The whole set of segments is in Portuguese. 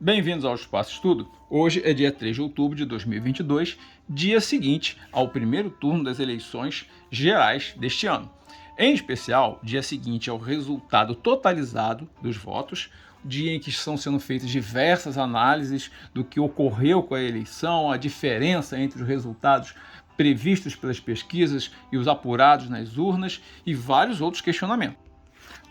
Bem-vindos ao Espaço Estudo. Hoje é dia 3 de outubro de 2022, dia seguinte ao primeiro turno das eleições gerais deste ano. Em especial, dia seguinte ao resultado totalizado dos votos, dia em que estão sendo feitas diversas análises do que ocorreu com a eleição, a diferença entre os resultados previstos pelas pesquisas e os apurados nas urnas e vários outros questionamentos.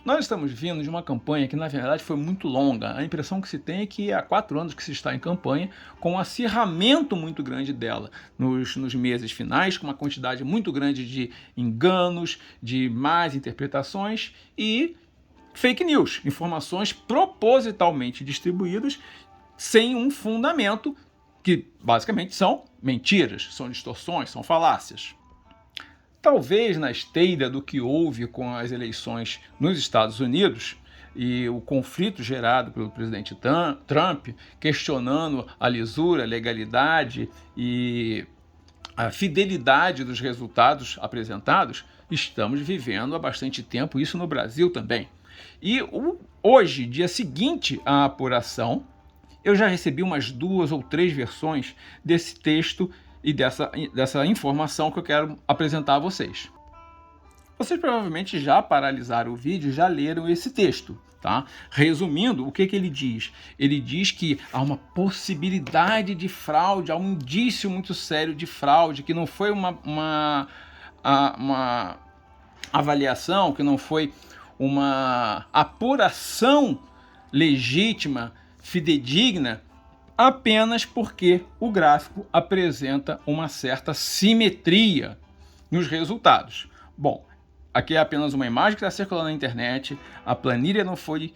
Nós estamos vindo de uma campanha que, na verdade, foi muito longa. A impressão que se tem é que há 4 anos que se está em campanha, com um acirramento muito grande dela nos meses finais, com uma quantidade muito grande de enganos, de más interpretações e fake news, informações propositalmente distribuídas sem um fundamento, que basicamente são mentiras, são distorções, são falácias. Talvez na esteira do que houve com as eleições nos Estados Unidos e o conflito gerado pelo presidente Trump, questionando a lisura, a legalidade e a fidelidade dos resultados apresentados, estamos vivendo há bastante tempo isso no Brasil também. E hoje, dia seguinte à apuração, eu já recebi umas 2 ou 3 versões desse texto e dessa informação que eu quero apresentar a vocês. Vocês provavelmente já paralisaram o vídeo e já leram esse texto, tá? Resumindo, o que ele diz? Ele diz que há uma possibilidade de fraude, há um indício muito sério de fraude, que não foi uma avaliação, que não foi uma apuração legítima, fidedigna, apenas porque o gráfico apresenta uma certa simetria nos resultados. Bom, aqui é apenas uma imagem que está circulando na internet, a planilha não foi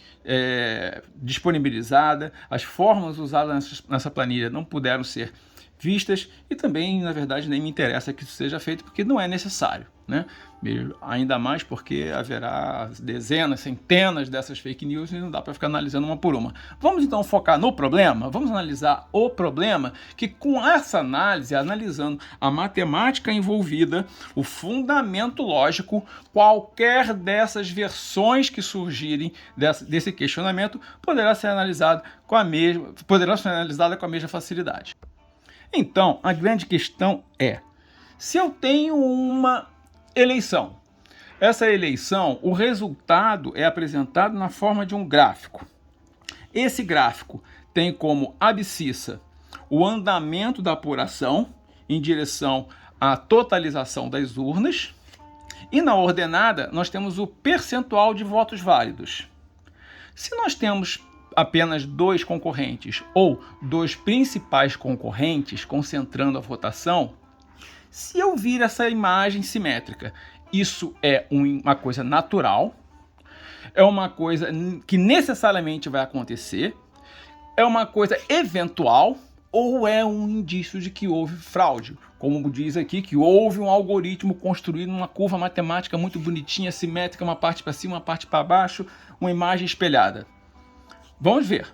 disponibilizada, as fórmulas usadas nessa planilha não puderam ser vistas e também, na verdade, nem me interessa que isso seja feito porque não é necessário, né? Ainda mais porque haverá dezenas, centenas dessas fake news e não dá para ficar analisando uma por uma. Vamos então focar no problema? Vamos analisar o problema, que com essa análise, analisando a matemática envolvida, o fundamento lógico, qualquer dessas versões que surgirem desse questionamento poderá ser analisada com a mesma facilidade. Então, a grande questão é, se eu tenho uma eleição, essa eleição, o resultado é apresentado na forma de um gráfico. Esse gráfico tem como abscissa o andamento da apuração em direção à totalização das urnas e na ordenada nós temos o percentual de votos válidos. Se nós temos apenas 2 concorrentes ou 2 principais concorrentes concentrando a votação, se eu vir essa imagem simétrica, isso é uma coisa natural, é uma coisa que necessariamente vai acontecer, é uma coisa eventual ou é um indício de que houve fraude, como diz aqui, que houve um algoritmo construído numa curva matemática muito bonitinha, simétrica, uma parte para cima, uma parte para baixo, uma imagem espelhada. Vamos ver.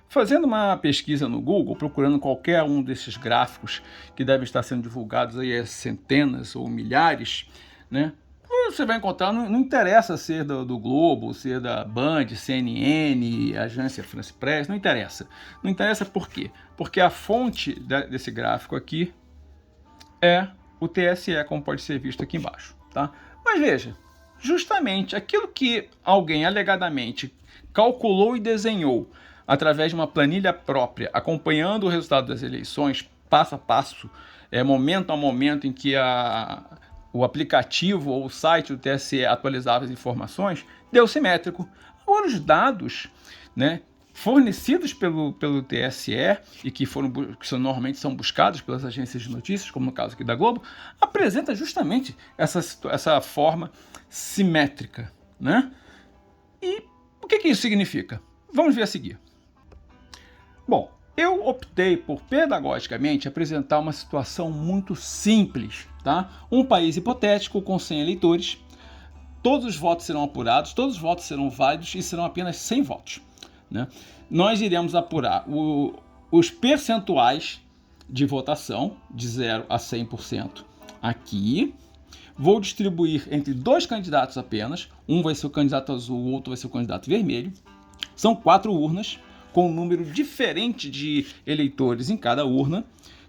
Fazendo uma pesquisa no Google, procurando qualquer um desses gráficos que devem estar sendo divulgados aí a centenas ou milhares, né? Você vai encontrar, não interessa ser do Globo, ser da Band, CNN, Agência France Press, não interessa. Não interessa por quê? Porque a fonte desse gráfico aqui é o TSE, como pode ser visto aqui embaixo, tá? Mas veja, justamente aquilo que alguém alegadamente calculou e desenhou através de uma planilha própria, acompanhando o resultado das eleições, passo a passo, momento a momento em que o aplicativo ou o site do TSE atualizava as informações, deu simétrico. Agora os dados, né, fornecidos pelo TSE e que normalmente são buscados pelas agências de notícias, como no caso aqui da Globo, apresenta justamente essa forma simétrica, né? E o que isso significa? Vamos ver a seguir. Bom, eu optei por, pedagogicamente, apresentar uma situação muito simples, tá? Um país hipotético com 100 eleitores, todos os votos serão apurados, todos os votos serão válidos e serão apenas 100 votos, né? Nós iremos apurar os percentuais de votação, de 0 a 100% aqui. Vou distribuir entre 2 candidatos apenas, um vai ser o candidato azul, o outro vai ser o candidato vermelho. São 4 urnas, com um número diferente de eleitores em cada urna.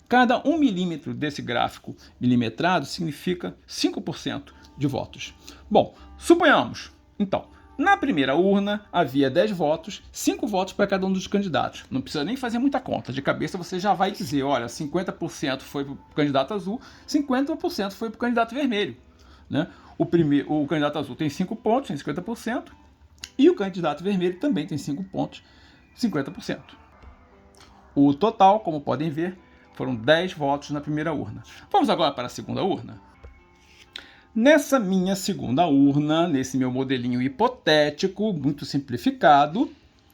Cada 1 milímetro desse gráfico milimetrado significa 5% de votos. Bom, suponhamos, então, na primeira urna havia 10 votos, 5 votos para cada um dos candidatos. Não precisa nem fazer muita conta. De cabeça você já vai dizer, olha, 50% foi para o candidato azul, 50% foi para o candidato vermelho. Né? O candidato azul tem 5 pontos, tem 50%, e o candidato vermelho também tem 5 pontos, 50%. O total, como podem ver, foram 10 votos na primeira urna. Vamos agora para a segunda urna? Nessa minha segunda urna, nesse meu modelinho hipotético, muito simplificado,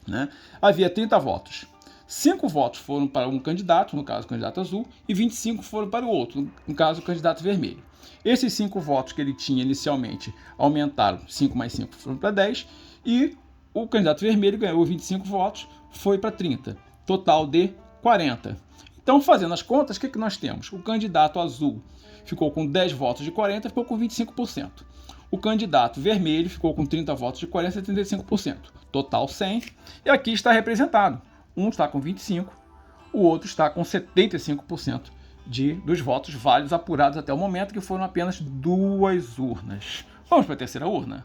né, havia 30 votos. 5 votos foram para um candidato, no caso o candidato azul, e 25 foram para o outro, no caso o candidato vermelho. Esses 5 votos que ele tinha inicialmente aumentaram, 5 mais 5 foram para 10, e o candidato vermelho ganhou 25 votos, foi para 30, total de 40. Então, fazendo as contas, o que nós temos? O candidato azul ficou com 10 votos de 40, ficou com 25%. O candidato vermelho ficou com 30 votos de 40, 35%. Total 100. E aqui está representado. Um está com 25, o outro está com 75% dos votos válidos apurados até o momento, que foram apenas 2 urnas. Vamos para a terceira urna?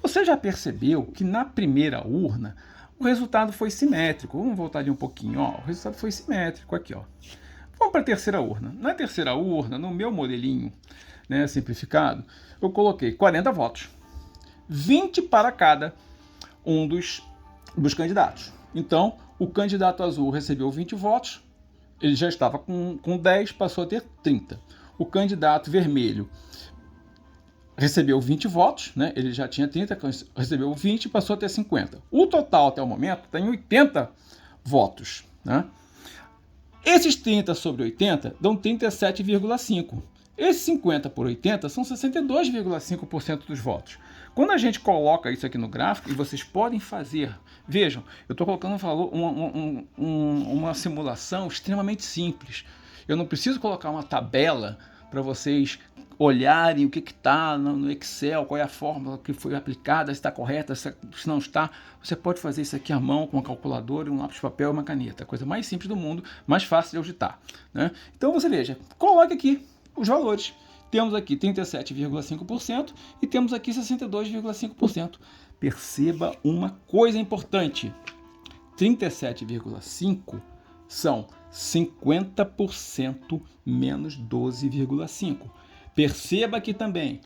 Você já percebeu que na primeira urna o resultado foi simétrico? Vamos voltar ali um pouquinho. Ó. O resultado foi simétrico aqui. Ó. Vamos para a terceira urna. Na terceira urna, no meu modelinho, né, simplificado, eu coloquei 40 votos. 20 para cada um dos candidatos. Então, o candidato azul recebeu 20 votos, ele já estava com 10, passou a ter 30. O candidato vermelho recebeu 20 votos, né? Ele já tinha 30, recebeu 20 e passou a ter 50. O total até o momento está em 80 votos. Né? Esses 30 sobre 80 dão 37,5. Esses 50 por 80 são 62,5% dos votos. Quando a gente coloca isso aqui no gráfico, e vocês podem fazer, vejam, eu estou colocando uma simulação extremamente simples. Eu não preciso colocar uma tabela para vocês olharem o que está no Excel, qual é a fórmula que foi aplicada, se está correta, se não está. Você pode fazer isso aqui à mão com uma calculadora, um lápis de papel e uma caneta. A coisa mais simples do mundo, mais fácil de auditar. Né? Então você veja, coloque aqui os valores. Temos aqui 37,5% e temos aqui 62,5%. Perceba uma coisa importante. 37,5% são 50% menos 12,5%. Perceba aqui também,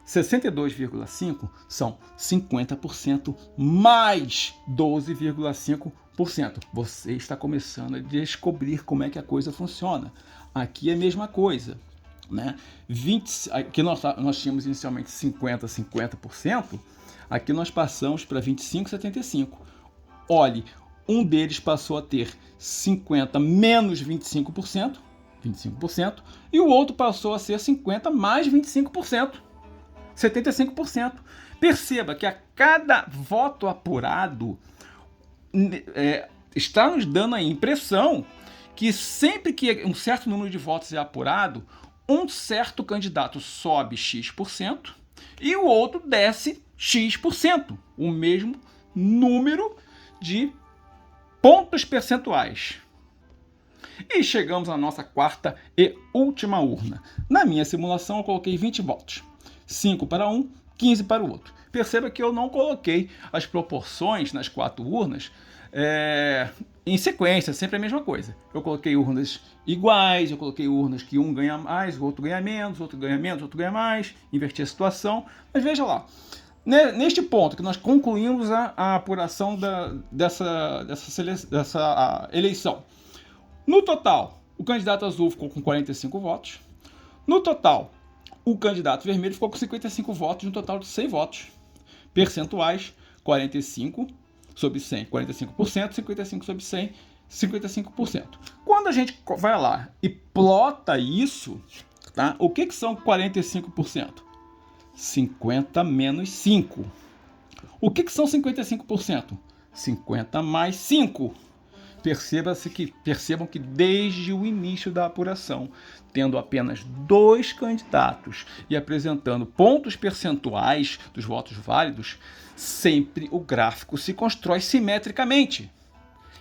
62,5% são 50% mais 12,5%. Você está começando a descobrir como é que a coisa funciona. Aqui é a mesma coisa. Né? Aqui nós tínhamos inicialmente 50%, aqui nós passamos para 25,75%. Olhe, um deles passou a ter 50 menos 25%, e o outro passou a ser 50 mais 25%, 75%. Perceba que a cada voto apurado está nos dando a impressão que sempre que um certo número de votos é apurado, um certo candidato sobe X% e o outro desce X%, o mesmo número de pontos percentuais. E chegamos à nossa quarta e última urna. Na minha simulação eu coloquei 20 votos, 5 para um, 15 para o outro. Perceba que eu não coloquei as proporções nas 4 urnas em sequência, sempre a mesma coisa. Eu coloquei urnas iguais, eu coloquei urnas que um ganha mais, o outro ganha menos, o outro ganha menos, o outro ganha mais, inverti a situação. Mas veja lá, neste ponto que nós concluímos a apuração dessa eleição. No total, o candidato azul ficou com 45 votos. No total, o candidato vermelho ficou com 55 votos, no total de 100 votos. Percentuais, 45 sobre 100, 45%, 55 sobre 100, 55%. Quando a gente vai lá e plota isso, tá? O que são 45%? 50 menos 5. O que são 55%? 50 mais 5. Percebam que desde o início da apuração, tendo apenas 2 candidatos e apresentando pontos percentuais dos votos válidos, sempre o gráfico se constrói simetricamente.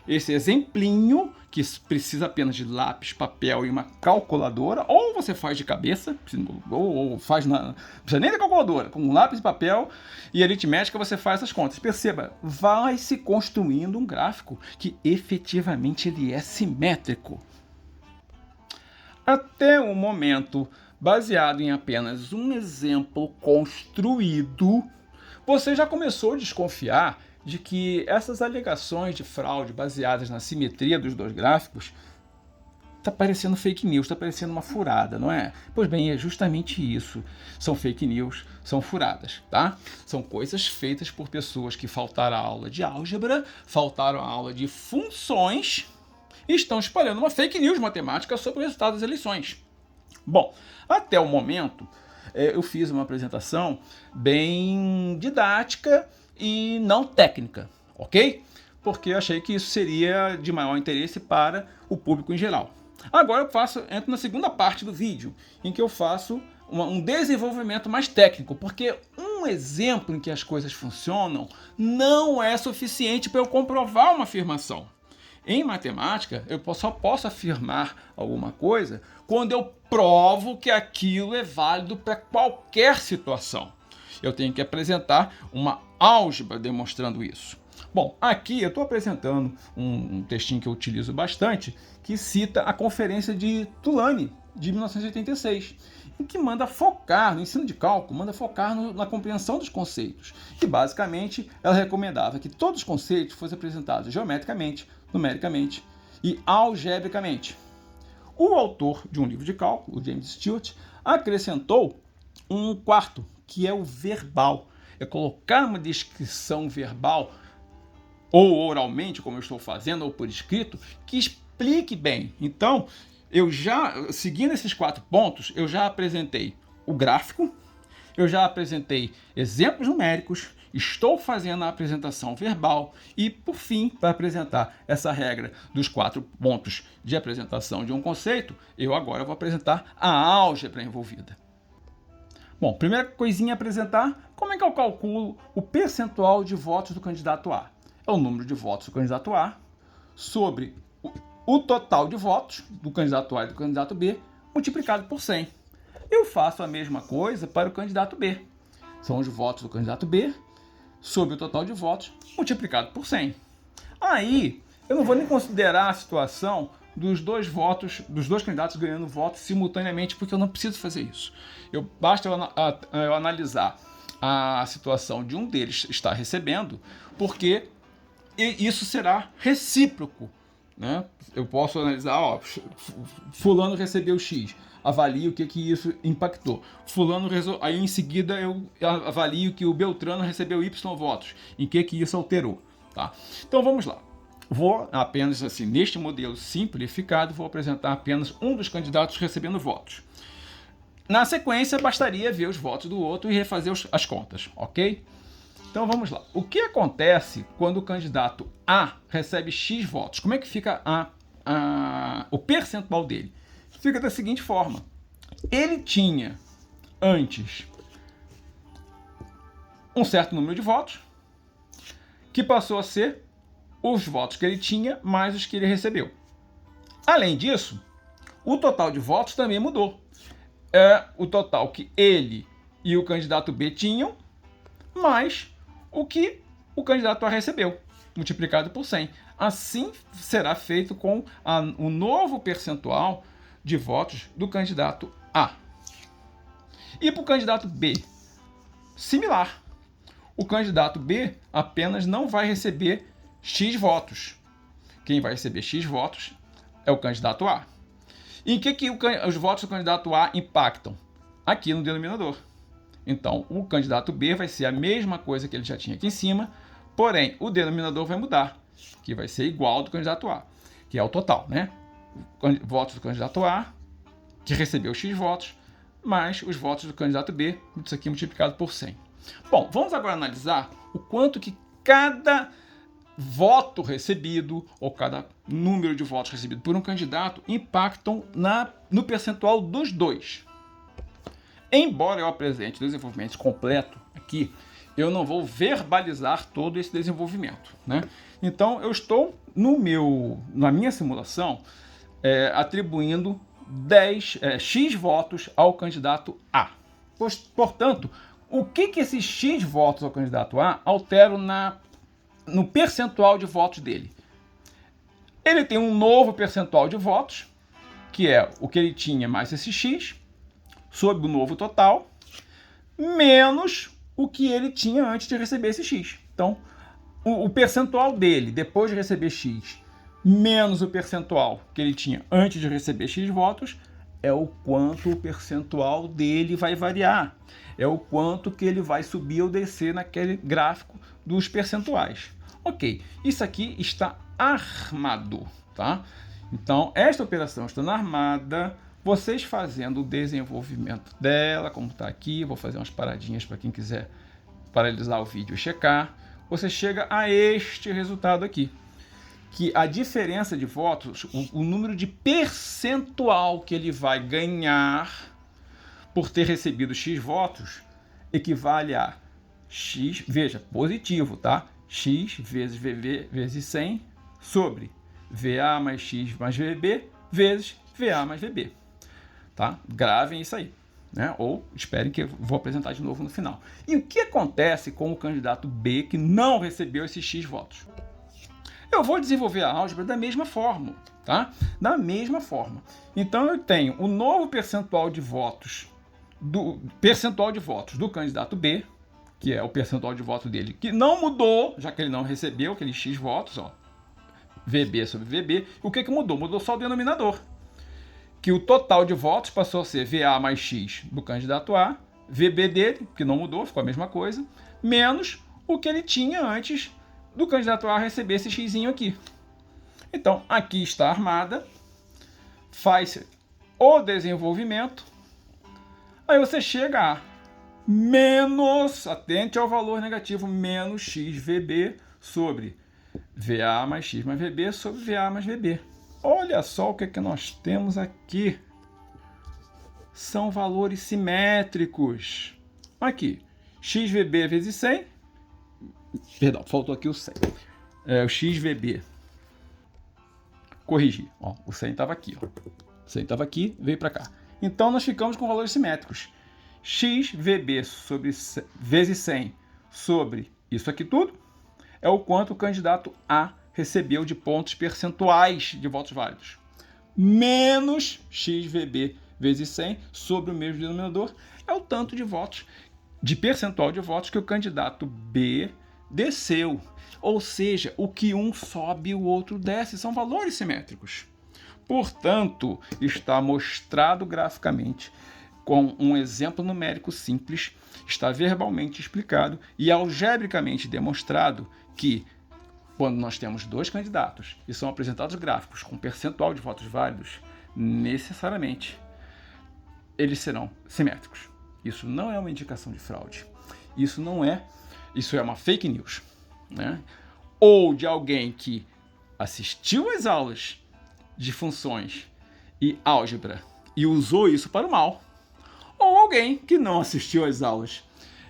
esse exemplinho, que precisa apenas de lápis, papel e uma calculadora, ou você faz de cabeça, ou faz não precisa nem da calculadora, com lápis e papel e aritmética você faz essas contas. Perceba, vai se construindo um gráfico que efetivamente ele é simétrico. Até o momento, baseado em apenas um exemplo construído, você já começou a desconfiar de que essas alegações de fraude baseadas na simetria dos dois gráficos está parecendo fake news, está parecendo uma furada, não é? Pois bem, é justamente isso. São fake news, são furadas, tá? São coisas feitas por pessoas que faltaram a aula de álgebra, faltaram a aula de funções e estão espalhando uma fake news matemática sobre o resultado das eleições. Bom, até o momento, eu fiz uma apresentação bem didática e não técnica, ok? Porque eu achei que isso seria de maior interesse para o público em geral. Agora entro na segunda parte do vídeo, em que eu faço um desenvolvimento mais técnico, porque um exemplo em que as coisas funcionam não é suficiente para eu comprovar uma afirmação. Em matemática, eu só posso afirmar alguma coisa quando eu provo que aquilo é válido para qualquer situação. Eu tenho que apresentar uma álgebra demonstrando isso. Bom, aqui eu estou apresentando um textinho que eu utilizo bastante, que cita a Conferência de Tulane, de 1986, em que manda focar no ensino de cálculo, manda focar na compreensão dos conceitos. E, basicamente, ela recomendava que todos os conceitos fossem apresentados geometricamente, numericamente e algebricamente. O autor de um livro de cálculo, o James Stewart, acrescentou um quarto, que é o verbal. É colocar uma descrição verbal, ou oralmente, como eu estou fazendo, ou por escrito, que explique bem. Então, seguindo esses 4 pontos, eu já apresentei o gráfico, eu já apresentei exemplos numéricos, estou fazendo a apresentação verbal e, por fim, para apresentar essa regra dos 4 pontos de apresentação de um conceito, eu agora vou apresentar a álgebra envolvida. Bom, primeira coisinha a apresentar, como é que eu calculo o percentual de votos do candidato A? É o número de votos do candidato A sobre o total de votos do candidato A e do candidato B multiplicado por 100. Eu faço a mesma coisa para o candidato B. São os votos do candidato B sobre o total de votos multiplicado por 100. Aí, eu não vou nem considerar a situação dos dois candidatos ganhando votos simultaneamente, porque eu não preciso fazer isso. Basta eu analisar a situação de um deles estar recebendo, porque isso será recíproco, né? Eu posso analisar, fulano recebeu X, avalio o que isso impactou. Aí em seguida eu avalio que o Beltrano recebeu Y votos, em que isso alterou, tá? Então vamos lá. Vou apenas, assim, neste modelo simplificado, vou apresentar apenas um dos candidatos recebendo votos. Na sequência, bastaria ver os votos do outro e refazer as contas, ok? Então vamos lá. O que acontece quando o candidato A recebe X votos? Como é que fica o percentual dele? Fica da seguinte forma. Ele tinha antes um certo número de votos, que passou a ser os votos que ele tinha mais os que ele recebeu. Além disso, o total de votos também mudou. É o total que ele e o candidato B tinham, mais o que o candidato A recebeu, multiplicado por 100. Assim será feito com o novo percentual de votos do candidato A. E para o candidato B, similar. O candidato B apenas não vai receber X votos. Quem vai receber X votos é o candidato A. Em que os votos do candidato A impactam? Aqui no denominador. Então, o candidato B vai ser a mesma coisa que ele já tinha aqui em cima, porém, o denominador vai mudar, que vai ser igual ao do candidato A, que é o total, né? Votos do candidato A, que recebeu X votos, mais os votos do candidato B, isso aqui multiplicado por 100. Bom, vamos agora analisar o quanto que cada voto recebido, ou cada número de votos recebido por um candidato, impactam no percentual dos dois. Embora eu apresente o desenvolvimento completo aqui, eu não vou verbalizar todo esse desenvolvimento, né? Então, eu estou na minha simulação atribuindo 10 X votos ao candidato A. Portanto, o que esses X votos ao candidato A alteram no percentual de votos dele? Ele tem um novo percentual de votos, que é o que ele tinha mais esse X, sobre o novo total, menos o que ele tinha antes de receber esse X. Então, o percentual dele, depois de receber X, menos o percentual que ele tinha antes de receber X votos, é o quanto o percentual dele vai variar. É o quanto que ele vai subir ou descer naquele gráfico dos percentuais. Ok, isso aqui está armado, tá? Então, esta operação estando armada, vocês fazendo o desenvolvimento dela, como está aqui, vou fazer umas paradinhas para quem quiser paralisar o vídeo e checar, você chega a este resultado aqui, que a diferença de votos, o número de percentual que ele vai ganhar por ter recebido X votos, equivale a X, veja, positivo, tá? X vezes VB vezes 100 sobre VA mais X mais VB vezes VA mais VB. Tá? Gravem isso aí, né? Ou esperem que eu vou apresentar de novo no final. E o que acontece com o candidato B que não recebeu esses X votos? Eu vou desenvolver a álgebra da mesma forma, tá? Da mesma forma. Então eu tenho o novo percentual de votos do candidato B, que é o percentual de voto dele, que não mudou, já que ele não recebeu aqueles X votos, ó, VB sobre VB. O que mudou? Mudou só o denominador. Que o total de votos passou a ser VA mais X do candidato A, VB dele, que não mudou, ficou a mesma coisa, menos o que ele tinha antes do candidato A receber esse Xzinho aqui. Então, aqui está armada, faz o desenvolvimento, aí você chega a menos, atente ao valor negativo, menos XVB sobre VA mais X mais VB sobre VA mais VB. Olha só o que nós temos aqui. São valores simétricos. Aqui, XVB vezes 100. Perdão, faltou aqui o 100. O XVB. Corrigi. Ó, o 100 estava aqui. Ó. O 100 estava aqui, veio para cá. Então, nós ficamos com valores simétricos. XVB vezes 100 sobre isso aqui tudo é o quanto o candidato A recebeu de pontos percentuais de votos válidos. Menos XVB vezes 100 sobre o mesmo denominador é o tanto de votos, de percentual de votos que o candidato B desceu. Ou seja, o que um sobe e o outro desce. São valores simétricos. Portanto, está mostrado graficamente com um exemplo numérico simples, está verbalmente explicado e algebricamente demonstrado que quando nós temos dois candidatos e são apresentados gráficos com percentual de votos válidos, necessariamente eles serão simétricos. Isso não é uma indicação de fraude. Isso é uma fake news, né? Ou de alguém que assistiu às aulas de funções e álgebra e usou isso para o mal, ou alguém que não assistiu às aulas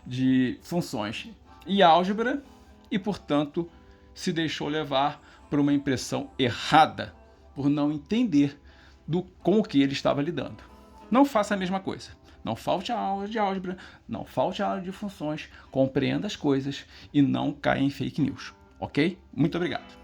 de funções e álgebra e, portanto, se deixou levar por uma impressão errada, por não entender com o que ele estava lidando. Não faça a mesma coisa. Não falte a aula de álgebra, não falte a aula de funções, compreenda as coisas e não caia em fake news, ok? Muito obrigado.